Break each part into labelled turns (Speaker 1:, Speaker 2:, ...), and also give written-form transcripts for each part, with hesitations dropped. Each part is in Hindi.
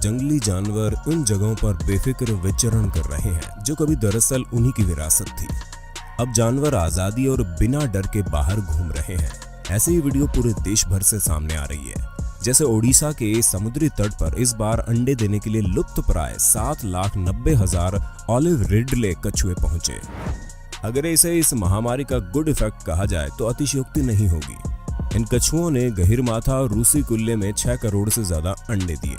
Speaker 1: जंगली जानवर उन जगहों पर बेफिक्र विचरण कर रहे हैं जो कभी दरअसल उन्हीं की विरासत थी। अब जानवर आजादी और बिना डर के बाहर घूम रहे हैं। ऐसे ही वीडियो पूरे देश भर से सामने आ रही है। जैसे ओडिशा के समुद्री तट पर इस बार अंडे देने के लिए लुप्तप्राय 7,90,000 ऑलिव रिडले कछुए पहुंचे। अगर इसे इस महामारी का गुड इफेक्ट कहा जाए तो अतिशयोक्ति नहीं होगी। इन कछुओं ने गहिरमाथा और रूसी कुल्ले में 6 करोड़ से ज्यादा अंडे दिए।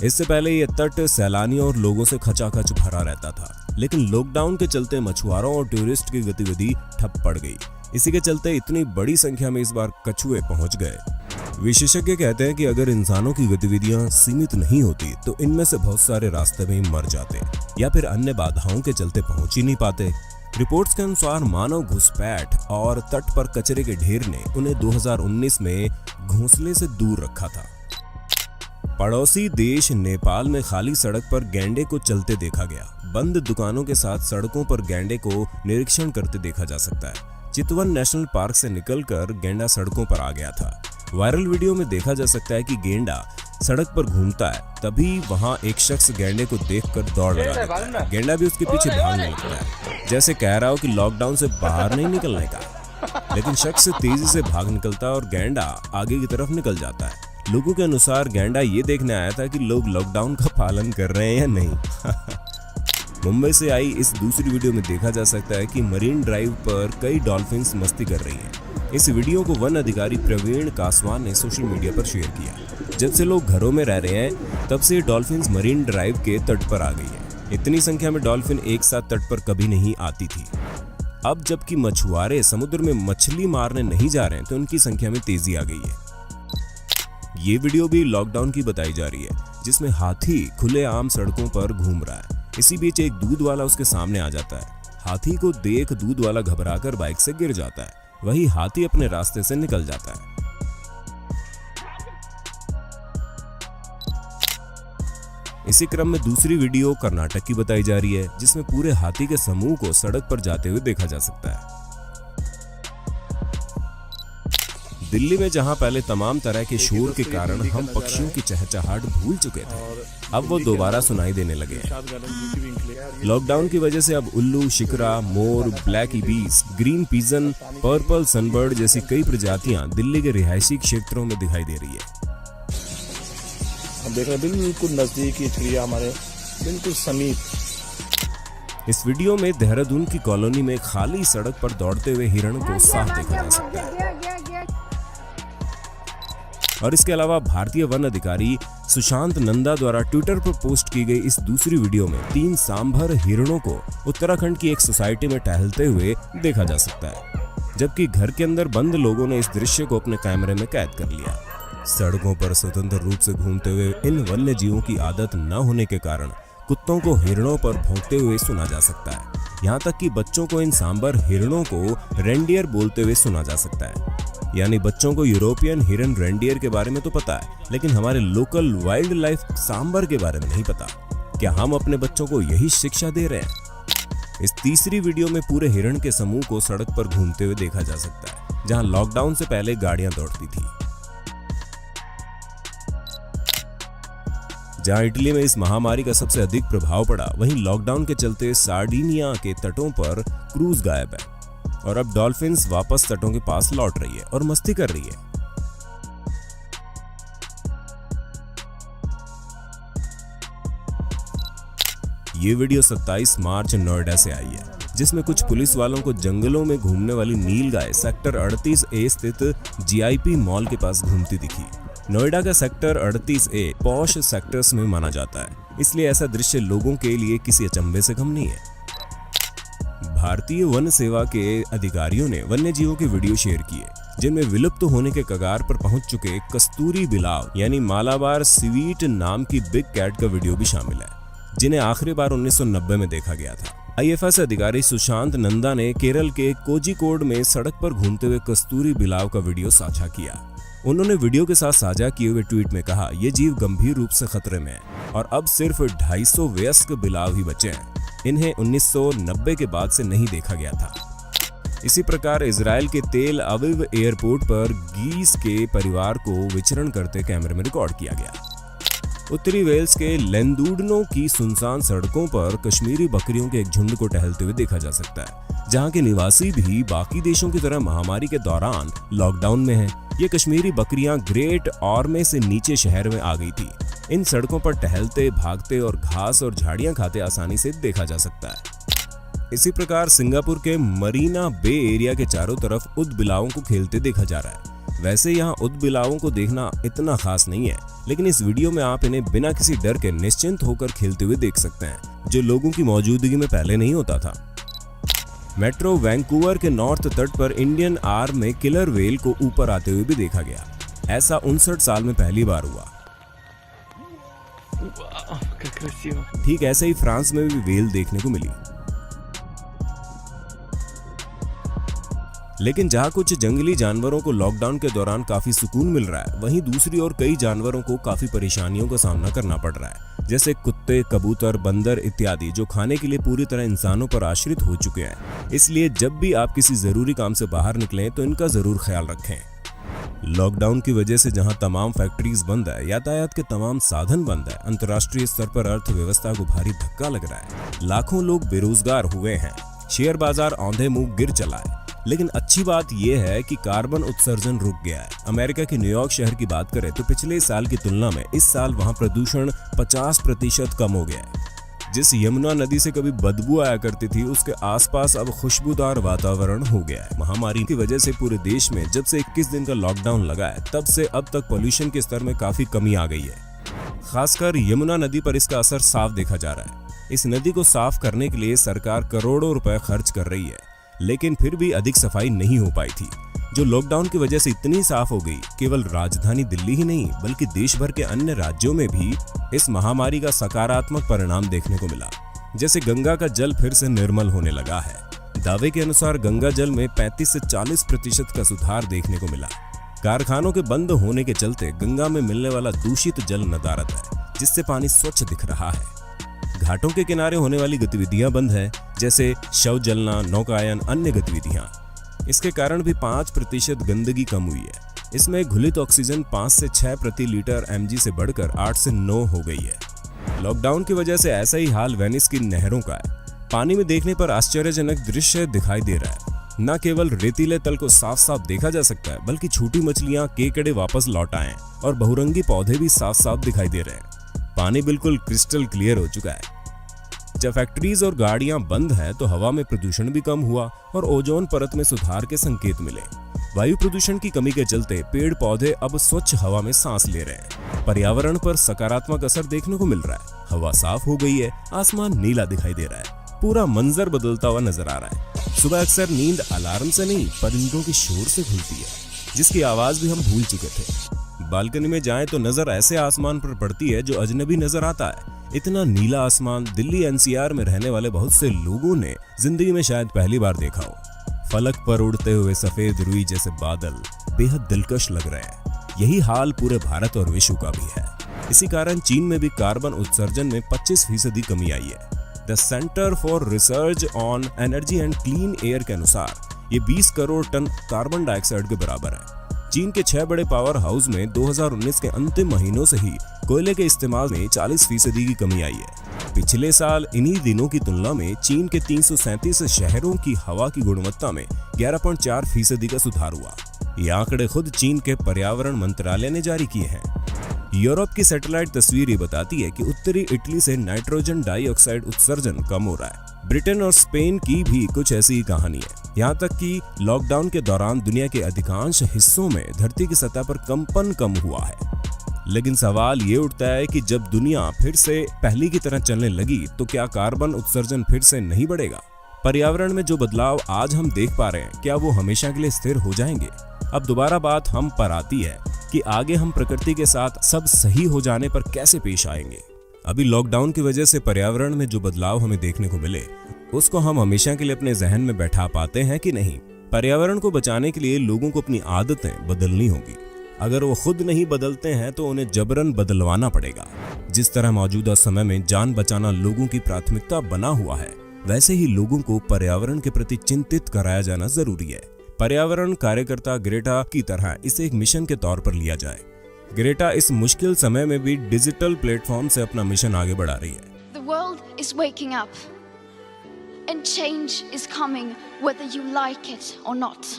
Speaker 1: इससे पहले ये तट सैलानियों और लोगों से खचाखच भरा रहता था, लेकिन लॉकडाउन के चलते मछुआरों और टूरिस्ट की गतिविधि ठप पड़ गई। इसी के चलते इतनी बड़ी संख्या में इस बार कछुए पहुंच गए। विशेषज्ञ कहते हैं कि अगर इंसानों की गतिविधियां सीमित नहीं होती तो इनमें से बहुत सारे रास्ते में ही मर जाते या फिर अन्य बाधाओं के चलते पहुंच ही नहीं पाते। रिपोर्ट्स के अनुसार मानव घुसपैठ और तट पर कचरे के ढेर ने उन्हें 2019 में घोंसले से दूर रखा था। पड़ोसी देश नेपाल में खाली सड़क पर गैंडे को चलते देखा गया। बंद दुकानों के साथ सड़कों पर गैंडे को निरीक्षण करते देखा जा सकता है। चितवन नेशनल पार्क से निकलकर गैंडा सड़कों पर आ गया था। वायरल वीडियो में देखा जा सकता है कि गैंडा सड़क पर घूमता है, तभी वहां एक शख्स गैंडे को देखकर दौड़ लगा देता है। गैंडा भी उसके पीछे भागने लगता है, जैसे कह रहा हो कि लॉकडाउन से बाहर नहीं निकलने का। लेकिन शख्स तेजी से भाग निकलता है और गैंडा आगे की तरफ निकल जाता है। लोगों के अनुसार गैंडा ये देखने आया था कि लोग लॉकडाउन का पालन कर रहे हैं या नहीं। मुंबई से आई इस दूसरी वीडियो में देखा जा सकता है कि मरीन ड्राइव पर कई डॉल्फिन्स मस्ती कर रही हैं। इस वीडियो को वन अधिकारी प्रवीण कासवान ने सोशल मीडिया पर शेयर किया। जब से लोग घरों में रह रहे हैं तब से डॉल्फिन्स मरीन ड्राइव के तट पर आ गई है। इतनी संख्या में डॉल्फिन एक साथ तट पर कभी नहीं आती थी। अब जबकि मछुआरे समुद्र में मछली मारने नहीं जा रहे हैं तो उनकी संख्या में तेजी आ गई है। ये वीडियो भी लॉकडाउन की बताई जा रही है, जिसमें हाथी खुलेआम सड़कों पर घूम रहा है। इसी बीच एक दूध वाला उसके सामने आ जाता है। हाथी को देख दूध वाला घबराकर बाइक से गिर जाता है। वही हाथी अपने रास्ते से निकल जाता है। इसी क्रम में दूसरी वीडियो कर्नाटक की बताई जा रही है, जिसमें पूरे हाथी के समूह को सड़क पर जाते हुए देखा जा सकता है। दिल्ली में जहां पहले तमाम तरह के शोर के कारण हम पक्षियों की चहचहाहट भूल चुके थे, अब वो दोबारा सुनाई देने लगे हैं। लॉकडाउन की वजह से अब उल्लू, शिकरा, मोर, black ibis, green pigeon, purple sunbird जैसी कई प्रजातियां दिल्ली के रिहायशी क्षेत्रों में दिखाई दे रही है।
Speaker 2: हम देख रहे हैं बिल्कुल नजदीक, ये चिड़िया हमारे बिल्कुल समीप।
Speaker 1: इस वीडियो में देहरादून की कॉलोनी में खाली सड़क पर दौड़ते हुए हिरण को साफ देखा जा सकता है। और इसके अलावा भारतीय वन अधिकारी सुशांत नंदा द्वारा ट्विटर पर पोस्ट की गई इस दूसरी वीडियो में 3 सांभर हिरणों को उत्तराखंड की एक सोसाइटी में टहलते हुए देखा जा सकता है, जबकि घर के अंदर बंद लोगों ने इस दृश्य को अपने कैमरे में कैद कर लिया। सड़कों पर स्वतंत्र रूप से घूमते हुए इन वन्य जीवों की आदत न होने के कारण कुत्तों को हिरणों पर भौंकते हुए सुना जा सकता है। यहाँ तक कि बच्चों को इन सांभर हिरणों को रेंडियर बोलते हुए सुना जा सकता है। यानी बच्चों को यूरोपियन हिरन रेंडियर के बारे में तो पता है, लेकिन हमारे लोकल वाइल्ड लाइफ सांभर के बारे में नहीं पता। क्या हम अपने बच्चों को यही शिक्षा दे रहे हैं? इस तीसरी वीडियो में पूरे हिरण के समूह को सड़क पर घूमते हुए देखा जा सकता है, जहां लॉकडाउन से पहले गाड़ियां दौड़ती थी। जहां इटली में इस महामारी का सबसे अधिक प्रभाव पड़ा, वहीं लॉकडाउन के चलते सार्डिनिया के तटों पर क्रूज गायब है और अब डॉल्फिन्स वापस तटों के पास लौट रही है और मस्ती कर रही है। ये वीडियो 27 मार्च नोएडा से आई है, जिसमें कुछ पुलिस वालों को जंगलों में घूमने वाली नीलगाय सेक्टर 38A स्थित GIP मॉल के पास घूमती दिखी। नोएडा का सेक्टर 38A पॉश सेक्टर्स में माना जाता है, इसलिए ऐसा दृश्य लोगों के लिए किसी अचंभे से कम नहीं है। भारतीय वन सेवा के अधिकारियों ने वन्य जीवों के वीडियो शेयर किए, जिनमें विलुप्त होने के कगार पर पहुंच चुके कस्तूरी बिलाव यानी मालाबार स्वीट नाम की बिग कैट का वीडियो भी शामिल है, जिन्हें आखिरी बार 1990 में देखा गया था। IFS अधिकारी सुशांत नंदा ने केरल के कोझिकोड में सड़क पर घूमते हुए कस्तूरी बिलाव का वीडियो साझा किया। उन्होंने वीडियो के साथ साझा किए हुए ट्वीट में कहा, ये जीव गंभीर रूप से खतरे में है और अब सिर्फ 250 वयस्क बिलाव ही बचे हैं। इन्हें 1990 के बाद से नहीं देखा गया था। इसी प्रकार इजराइल के तेल अविव एयरपोर्ट पर गीस के परिवार को विचरण करते कैमरे में रिकॉर्ड किया गया। उत्तरी वेल्स के लेंदूडनो की सुनसान सड़कों पर कश्मीरी बकरियों के एक झुंड को टहलते हुए देखा जा सकता है, जहां के निवासी भी बाकी देशों की तरह महामारी के दौरान लॉकडाउन में हैं। ये कश्मीरी बकरियां ग्रेट ऑर्मे से नीचे शहर में आ गई थी। इन सड़कों पर टहलते, भागते और घास और झाड़ियां खाते आसानी से देखा जा सकता है। इसी प्रकार सिंगापुर के मरीना बे एरिया के चारों तरफ ऊदबिलावों को खेलते देखा जा रहा है। वैसे यहाँ ऊदबिलावों को देखना इतना खास नहीं है, लेकिन इस वीडियो में आप इन्हें बिना किसी डर के निश्चिंत होकर खेलते हुए देख सकते हैं, जो लोगों की मौजूदगी में पहले नहीं होता था। मेट्रो वैंकूवर के नॉर्थ तट पर इंडियन आर्म में किलर व्हेल को ऊपर आते हुए भी देखा गया। ऐसा 59 साल में पहली बार हुआ। ठीक ऐसे ही फ्रांस में भी व्हेल देखने को मिली। लेकिन जहां कुछ जंगली जानवरों को लॉकडाउन के दौरान काफी सुकून मिल रहा है, वहीं दूसरी ओर कई जानवरों को काफी परेशानियों का सामना करना पड़ रहा है, जैसे कुत्ते, कबूतर, बंदर इत्यादि, जो खाने के लिए पूरी तरह इंसानों पर आश्रित हो चुके हैं। इसलिए जब भी आप किसी जरूरी काम से बाहर निकलें तो इनका जरूर ख्याल रखें। लॉकडाउन की वजह से जहां तमाम फैक्ट्रीज बंद है, यातायात के तमाम साधन बंद है, अंतर्राष्ट्रीय स्तर पर अर्थव्यवस्था को भारी धक्का लग रहा है। लाखों लोग बेरोजगार हुए हैं, शेयर बाजार औंधे मुंह गिर चला है। लेकिन अच्छी बात यह है कि कार्बन उत्सर्जन रुक गया है। अमेरिका के न्यूयॉर्क शहर की बात करें तो पिछले साल की तुलना में इस साल वहां प्रदूषण 50% कम हो गया है। जिस यमुना नदी से कभी बदबू आया करती थी, उसके आसपास अब खुशबूदार वातावरण हो गया है। महामारी की वजह से पूरे देश में जब से 21 दिन का लॉकडाउन लगा है, तब से अब तक पॉल्यूशन के स्तर में काफी कमी आ गई है। खासकर यमुना नदी पर इसका असर साफ देखा जा रहा है। इस नदी को साफ करने के लिए सरकार करोड़ों रुपए खर्च कर रही है, लेकिन फिर भी अधिक सफाई नहीं हो पाई थी, जो लॉकडाउन की वजह से इतनी साफ हो गई। केवल राजधानी दिल्ली ही नहीं, बल्कि देश भर के अन्य राज्यों में भी इस महामारी का सकारात्मक परिणाम देखने को मिला। जैसे गंगा का जल फिर से निर्मल होने लगा है। दावे के अनुसार गंगा जल में 35 से 40% का सुधार देखने को मिला। कारखानों के बंद होने के चलते गंगा में मिलने वाला दूषित जल नदारद है, जिससे पानी स्वच्छ दिख रहा है। घाटों के किनारे होने वाली गतिविधियां बंद है, जैसे शव जलना, नौकायन, अन्य गतिविधियां। इसके कारण भी 5% गंदगी कम हुई है। इसमें घुलित ऑक्सीजन 5 से 6 प्रति लीटर mg से बढ़कर 8 से 9 हो गई है। लॉकडाउन की वजह से ऐसा ही हाल वेनिस की नहरों का है। पानी में देखने पर आश्चर्यजनक दृश्य दिखाई दे रहा है। न केवल रेतीले तल को साफ साफ देखा जा सकता है, बल्कि छोटी मछलियां, केकड़े वापस लौट आए और बहुरंगी पौधे भी साफ साफ दिखाई दे रहे हैं। पानी बिल्कुल क्रिस्टल क्लियर हो चुका है। जब फैक्ट्रीज और गाड़ियां बंद है तो हवा में प्रदूषण भी कम हुआ और ओजोन परत में सुधार के संकेत मिले। वायु प्रदूषण की कमी के चलते पेड़ पौधे अब स्वच्छ हवा में सांस ले रहे हैं। पर्यावरण पर सकारात्मक असर देखने को मिल रहा है। हवा साफ हो गई है, आसमान नीला दिखाई दे रहा है, पूरा मंजर बदलता हुआ नजर आ रहा है। सुबह अक्सर नींद अलार्म से नहीं, परिंदों की शोर से खुलती है, जिसकी आवाज भी हम भूल चुके थे। बालकनी में जाएं तो नजर ऐसे आसमान पर पड़ती है जो अजनबी नजर आता है। इतना नीला आसमान दिल्ली NCR में रहने वाले बहुत से लोगों ने जिंदगी में शायद पहली बार देखा हो। फलक पर उड़ते हुए सफेद रुई जैसे बादल बेहद दिलकश लग रहे हैं। यही हाल पूरे भारत और विश्व का भी है। इसी कारण चीन में भी कार्बन उत्सर्जन में 25% कमी आई है। The centre for research on energy and clean air के अनुसार ये 20 करोड़ टन कार्बन डाइऑक्साइड के बराबर है। चीन के 6 बड़े पावर हाउस में 2019 के अंतिम महीनों से ही कोयले के इस्तेमाल में 40% की कमी आई है। पिछले साल इन्हीं दिनों की तुलना में चीन के 337 शहरों की हवा की गुणवत्ता में 11.4% का सुधार हुआ। ये आंकड़े खुद चीन के पर्यावरण मंत्रालय ने जारी किए हैं। यूरोप की सैटेलाइट तस्वीर ये बताती है कि उत्तरी इटली से नाइट्रोजन डाइऑक्साइड उत्सर्जन कम हो रहा है। ब्रिटेन और स्पेन की भी कुछ ऐसी ही कहानी है। यहाँ तक कि लॉकडाउन के दौरान दुनिया के अधिकांश हिस्सों में धरती की सतह पर कंपन कम हुआ है। लेकिन सवाल ये उठता है कि जब दुनिया फिर से पहले की तरह चलने लगी तो क्या कार्बन उत्सर्जन फिर से नहीं बढ़ेगा? पर्यावरण में जो बदलाव आज हम देख पा रहे हैं, क्या वो हमेशा के लिए स्थिर हो जाएंगे? अब दोबारा बात हम पर आती है कि आगे हम प्रकृति के साथ सब सही हो जाने पर कैसे पेश आएंगे। अभी लॉकडाउन की वजह से पर्यावरण में जो बदलाव हमें देखने को मिले, उसको हम हमेशा के लिए अपने जहन में बैठा पाते हैं कि नहीं? पर्यावरण को बचाने के लिए लोगों को अपनी आदतें बदलनी होगी। अगर वो खुद नहीं बदलते हैं तो उन्हें जबरन बदलवाना पड़ेगा। जिस तरह मौजूदा समय में जान बचाना लोगों की प्राथमिकता बना हुआ है, वैसे ही लोगों को पर्यावरण के प्रति चिंतित कराया जाना जरूरी है। पर्यावरण कार्यकर्ता ग्रेटा की तरह इसे एक मिशन के तौर पर लिया जाए। ग्रेटा इस मुश्किल समय में भी डिजिटल प्लेटफॉर्म से अपना मिशन आगे बढ़ा रही है।
Speaker 3: The world is waking up and change is coming whether you like it or not.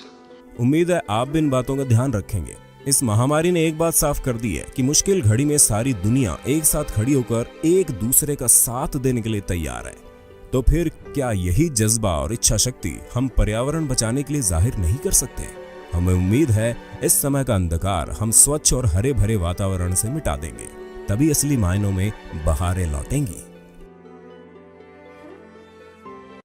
Speaker 1: उम्मीद है आप भी इन बातों का ध्यान रखेंगे। इस महामारी ने एक बात साफ कर दी है कि मुश्किल घड़ी में सारी दुनिया एक साथ खड़ी होकर एक दूसरे का साथ देने के लिए तैयार है। तो फिर क्या यही जज्बा और इच्छा शक्ति हम पर्यावरण बचाने के लिए जाहिर नहीं कर सकते? हमें उम्मीद है इस समय का अंधकार हम स्वच्छ और हरे भरे वातावरण से मिटा देंगे, तभी असली मायनों में बहारें लौटेंगी।